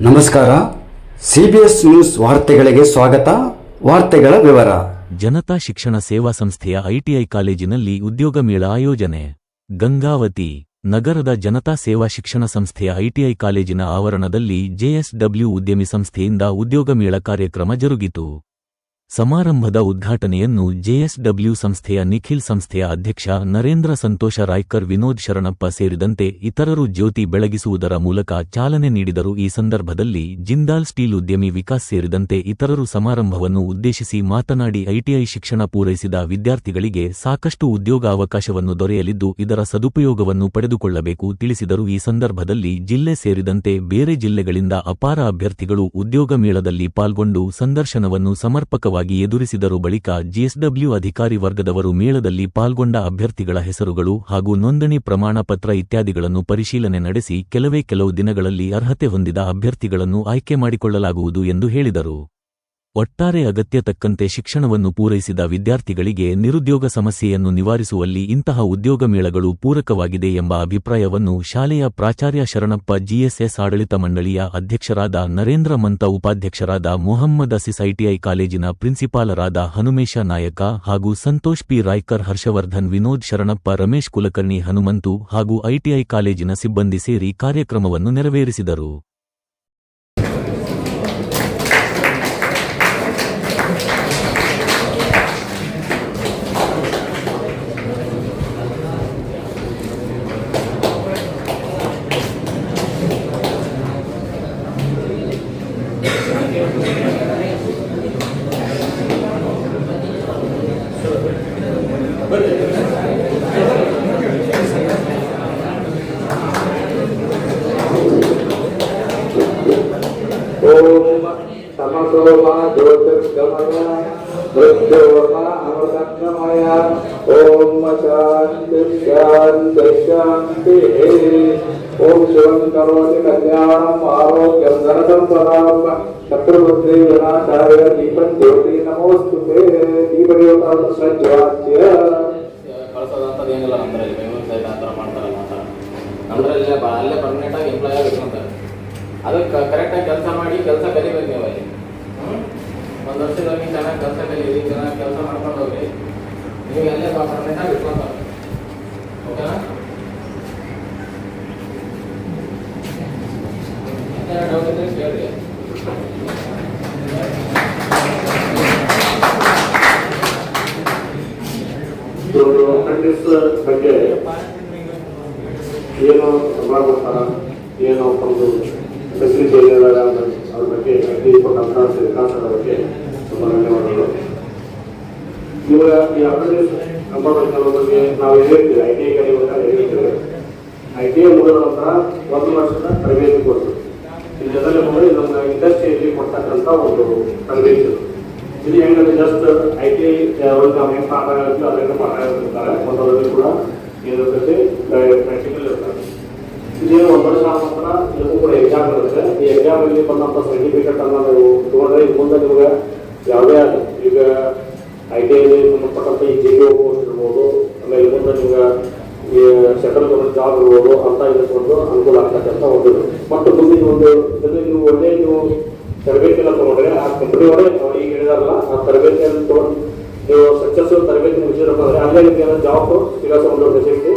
ನಮಸ್ಕಾರ. CBS news ವಾರ್ತೆಗಳಿಗೆ ಸ್ವಾಗತ. ವಾರ್ತೆಗಳ ವಿವರ. ಜನತಾ ಶಿಕ್ಷಣ ಸೇವಾ ಸಂಸ್ಥೆಯ ಐಟಿಐ ಕಾಲೇಜಿನಲ್ಲಿ ಉದ್ಯೋಗ ಮೇಳ ಆಯೋಜನೆ. ಗಂಗಾವತಿ ನಗರದ ಜನತಾ ಸೇವಾ ಶಿಕ್ಷಣ ಸಂಸ್ಥೆಯ ಐಟಿಐ ಕಾಲೇಜಿನ ಆವರಣದಲ್ಲಿ ಜೆಎಸ್ಡಬ್ಲ್ಯೂ ಉದ್ಯಮಿ ಸಂಸ್ಥೆಯಿಂದ ಉದ್ಯೋಗ ಮೇಳ ಕಾರ್ಯಕ್ರಮ ಜರುಗಿತು. ಸಮಾರಂಭದ ಉದ್ಘಾಟನೆಯನ್ನು ಜೆಎಸ್ಡಬ್ಲ್ಯೂ ಸಂಸ್ಥೆಯ ನಿಖಿಲ್ ಸಂಸ್ಥೆಯ ಅಧ್ಯಕ್ಷ ನರೇಂದ್ರ ಸಂತೋಷ ರಾಯ್ಕರ್, ವಿನೋದ್ ಶರಣಪ್ಪ ಸೇರಿದಂತೆ ಇತರರು ಜ್ಯೋತಿ ಬೆಳಗಿಸುವುದರ ಮೂಲಕ ಚಾಲನೆ ನೀಡಿದರು. ಈ ಸಂದರ್ಭದಲ್ಲಿ ಜಿಂದಾಲ್ ಸ್ಟೀಲ್ ಉದ್ಯಮಿ ವಿಕಾಸ್ ಸೇರಿದಂತೆ ಇತರರು ಸಮಾರಂಭವನ್ನು ಉದ್ದೇಶಿಸಿ ಮಾತನಾಡಿ, ಐಟಿಐ ಶಿಕ್ಷಣ ಪೂರೈಸಿದ ವಿದ್ಯಾರ್ಥಿಗಳಿಗೆ ಸಾಕಷ್ಟು ಉದ್ಯೋಗಾವಕಾಶವನ್ನು ದೊರೆಯಲಿದ್ದು, ಇದರ ಸದುಪಯೋಗವನ್ನು ಪಡೆದುಕೊಳ್ಳಬೇಕು ತಿಳಿಸಿದರು. ಈ ಸಂದರ್ಭದಲ್ಲಿ ಜಿಲ್ಲೆ ಸೇರಿದಂತೆ ಬೇರೆ ಜಿಲ್ಲೆಗಳಿಂದ ಅಪಾರ ಅಭ್ಯರ್ಥಿಗಳು ಉದ್ಯೋಗ ಮೇಳದಲ್ಲಿ ಪಾಲ್ಗೊಂಡು ಸಂದರ್ಶನವನ್ನು ಸಮರ್ಪಕವಾಗಿ ಎದುರಿಸಿದರು. ಬಳಿಕ ಜಿಎಸ್ಡಬ್ಲ್ಯೂ ಅಧಿಕಾರಿ ವರ್ಗದವರು ಮೇಳದಲ್ಲಿ ಪಾಲ್ಗೊಂಡ ಅಭ್ಯರ್ಥಿಗಳ ಹೆಸರುಗಳು ಹಾಗೂ ನೋಂದಣಿ ಪ್ರಮಾಣ ಪತ್ರ ಇತ್ಯಾದಿಗಳನ್ನು ಪರಿಶೀಲನೆ ನಡೆಸಿ ಕೆಲವು ದಿನಗಳಲ್ಲಿ ಅರ್ಹತೆ ಹೊಂದಿದ ಅಭ್ಯರ್ಥಿಗಳನ್ನು ಆಯ್ಕೆ ಮಾಡಿಕೊಳ್ಳಲಾಗುವುದು ಎಂದು ಹೇಳಿದರು. ಒಟ್ಟಾರೆ ಅಗತ್ಯ ತಕ್ಕಂತೆ ಶಿಕ್ಷಣವನ್ನು ಪೂರೈಸಿದ ವಿದ್ಯಾರ್ಥಿಗಳಿಗೆ ನಿರುದ್ಯೋಗ ಸಮಸ್ಯೆಯನ್ನು ನಿವಾರಿಸುವಲ್ಲಿ ಇಂತಹ ಉದ್ಯೋಗ ಮೇಳಗಳು ಪೂರಕವಾಗಿದೆ ಎಂಬ ಅಭಿಪ್ರಾಯವನ್ನು ಶಾಲೆಯ ಪ್ರಾಚಾರ್ಯ ಶರಣಪ್ಪ, ಜಿಎಸ್ಎಸ್ ಆಡಳಿತ ಮಂಡಳಿಯ ಅಧ್ಯಕ್ಷರಾದ ನರೇಂದ್ರ ಮಂತ, ಉಪಾಧ್ಯಕ್ಷರಾದ ಮೊಹಮ್ಮದ್ ಅಸಿಸ್, ಐಟಿಐ ಕಾಲೇಜಿನ ಪ್ರಿನ್ಸಿಪಾಲರಾದ ಹನುಮೇಶ ನಾಯಕ ಹಾಗೂ ಸಂತೋಷ್ ಪಿ ರಾಯ್ಕರ್, ಹರ್ಷವರ್ಧನ್, ವಿನೋದ್ ಶರಣಪ್ಪ, ರಮೇಶ್ ಕುಲಕರ್ಣಿ, ಹನುಮಂತು ಹಾಗೂ ಐಟಿಐ ಕಾಲೇಜಿನ ಸಿಬ್ಬಂದಿ ಸೇರಿ ಕಾರ್ಯಕ್ರಮವನ್ನು ನೆರವೇರಿಸಿದರು. ಸಮಸೋಮ ಜ್ಯೋತಿರ್ಗಮಯ ಮೃತ್ಯೋರ್ಮ ಅಮೃತಂಗಮಯ. ಓಂ ಶಾಂತಿ ಶಾಂತಿ ಶಾಂತಿ. ಓಂ ಶಿವಂ ಕರೋತಿ ಕಲ್ಯಾಣಂ ಆರೋಗ್ಯಂ ಧನಸಂಪದಾಂ ಶತ್ರುಬುದ್ಧಿ ವಿನಾಶಾಯ ದೀಪಂ ಜ್ಯೋತಿ ನಮೋಸ್ತುತೆ. ದೀಪದೇವತಾ ಸಜ್ಜಾತ್ಯ ಕಳ್ಸೋದಂಥದ್ದು ಏನಿಲ್ಲ. ನಮ್ಮದ್ರಲ್ಲಿ ಬೆಂಗಳೂರು ಸೈಡ್ ಆ ಥರ ಮಾಡ್ತಾರಲ್ಲ, ಆ ಥರ ನಮ್ಮದ್ರಲ್ಲಿ ಅಲ್ಲೇ ಪರ್ಮನೆಂಟಾಗಿ ಎಂಪ್ಲಾಯ್ ಆಗಿರ್ಕೊಂತಾರೆ. ಅದಕ್ಕೆ ಕರೆಕ್ಟಾಗಿ ಕೆಲಸ ಮಾಡಿ ಕೆಲಸ ಕಲಿಬೇಕು. ನೀವು ಅಲ್ಲಿ ಒಂದು ವರ್ಷದಲ್ಲಿ ಚೆನ್ನಾಗಿ ಕೆಲಸ ಕಲೀರಿ, ಚೆನ್ನಾಗಿ ಕೆಲಸ ಮಾಡ್ಕೊಂಡು ಹೋಗ್ರಿ. ನೀವು ಅಲ್ಲೇ ಪರ್ಮನೆಂಟಾಗಿ ಇಟ್ಕೊಂತಾರೆ. ಓಕೆನಾ? ಡೌಟ್ ಇದ್ದರೆ ಕೇಳಿರಿ. ಅಪ್ರೆಂಟಿಸ್ ಬಗ್ಗೆ ಏನು ಮಾಡ್ಕೊಡ್ತಾರ, ಏನು ಒಂದು ಫೆಸಿಲಿಟಿ ಏನಿಲ್ಲ ಅದ್ರ ಬಗ್ಗೆ ಅಡ್ಡಿ ಕೊಟ್ಟಂತ ವಿಕಾಸದ ಬಗ್ಗೆ ತುಂಬ ಧನ್ಯವಾದಗಳು. ಇವಾಗ ಈ ಅಪ್ರೆಂಟಿಸ್ ಕಂಪಾರ್ಟ್ಮೆಂಟ್ ಬಗ್ಗೆ ನಾವು ಹೇಳಿರ್ತೀವಿ, ಐಟಿಐ ಹೇಳಿರ್ತೀವಿ. ಐಟಿಐ ಮುಗಿದ ನಂತರ 1 ವರ್ಷದ ತರಬೇತಿ ಕೊಟ್ಟು ಈ ಜನರಲ್ಲಿ ನೋಡಿ ನಮ್ಮ ಇಂಡಸ್ಟ್ರಿಯಲ್ಲಿ ಕೊಡ್ತಕ್ಕಂಥ ಒಂದು ತರಬೇತಿ. ಇದು ಹೆಂಗಂದ್ರೆ ಜಸ್ಟ್ ಐಟಿಐ ನಾವು ಹೆಂಗೆ ಪಾಠ ಇರುತ್ತೆ ಅದರಿಂದ ಪಾಠ ಹೇಳ್ತಿರ್ತಾರೆ. ಒಂದರಲ್ಲಿ ಕೂಡ ಏನಿರ್ತೈತಿ ಪ್ರಾಕ್ಟಿಕಲ್ ಇರ್ತಾರೆ. ಇದೇನು 1 ವರ್ಷ ಆದ ನಂತರ ಇದಕ್ಕೂ ಕೂಡ ಎಕ್ಸಾಮ್ ಇರುತ್ತೆ. ಈ ಎಕ್ಸಾಮಲ್ಲಿ ಬಂದಂಥ ಸರ್ಟಿಫಿಕೇಟ್ ಅನ್ನು ನೀವು ತೊಗೊಂಡ್ರೆ ಇದು ಮುಂದೆ ನಿಮಗೆ ಯಾವುದೇ ಈಗ ಐಟಿಐಲಿ ಸಂಬಂಧಪಟ್ಟಂಥ ಈ ಜಿಪಿಒ ಕೋರ್ಸ್ ಇರ್ಬೋದು, ಆಮೇಲೆ ಮುಂದೆ ನಿಮ್ಗೆ ಈ ಸೆಂಟ್ರಲ್ ಗೌರ್ಮೆಂಟ್ ಜಾಬ್ ಇರ್ಬೋದು ಅಂತ ಇದಕ್ಕೊಂದು ಅನುಕೂಲ ಆಗ್ತಕ್ಕಂಥ ಒಂದು. ಮತ್ತು ಮುಂದಿನ ಒಂದು ಇದರಲ್ಲಿ ನೀವು ಒಳ್ಳೆ ನೀವು ತರಬೇತಿಯನ್ನು ತೊಗೊಂಡ್ರೆ ಆ ಕಂಪನಿ ಒಳಗೆ ಈಗ ಹೇಳಿದಾರಲ್ಲ ಆ ತರಬೇತಿಯನ್ನು ತೊಗೊಂಡು ನೀವು ಸಕ್ಸಸ್ಫುಲ್ ತರಬೇತಿ ಮುಗಿಸಿರಪ್ಪ ಅಂದರೆ ಅಲ್ಲೇ ನಿಮಗೆ ಜಾಬ್ ಸಿಗೋ ಒಂದು ಫೆಸಿಲಿಟಿ